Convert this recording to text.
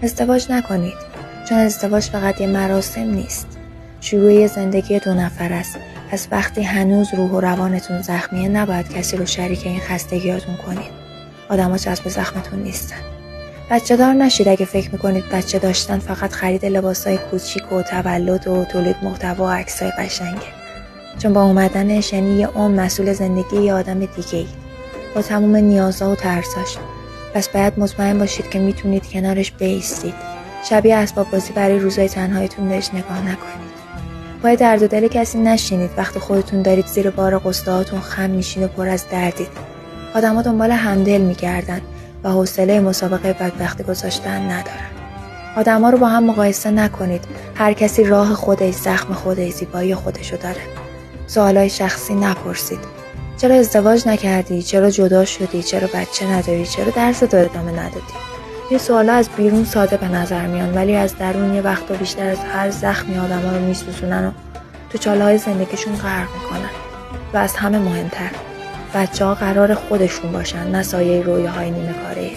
ازدواج نکنید، چون ازدواج فقط یه مراسم نیست. شروع یه زندگی 2 نفر است. از وقتی هنوز روح و روانتون زخمیه نباید کسی رو شریک این خستگیاتون کنید. آدما جذب زخمتون نیستن. بچه دار نشید اگه فکر میکنید بچه داشتن فقط خرید لباسای کوچیک و تولد و تولید محتوا و عکسای قشنگه. چون با اومدنش یعنی یه عمر مسئول زندگی یه آدم دیگه‌ای با تموم نیازها و ترساش. پس باید مطمئن باشید که میتونید کنارش بایستید. شبیه اسباب بازی برای روزای تنهاییتون بهش نگاه نکنید. پای درد و دل کسی نشینید وقتی خودتون دارید زیر بار غصه‌هاتون خم میشین و پر از دردید. آدما دنبال همدل میگردن و حوصله مسابقه بدبختی گذاشتن ندارن. آدما رو با هم مقایسه نکنید. هر کسی راه خودش، زخم خودش، زیبایی خودشو داره. سوالای شخصی نپرسید. چرا ازدواج نکردی؟ چرا جدا شدی؟ چرا بچه نداری؟ چرا درس تو ادامه ندادی؟ این سوالا از بیرون ساده به نظر میان، ولی از درون یه وقتا بیشتر از هر زخمی آدما رو میسوزونن و تو چاله‌های زندگیشون غرق میکنن. و از همه مهمتر، بچه‌ها قرار خودشون باشن، نه سایه رویاهای نیمه کاره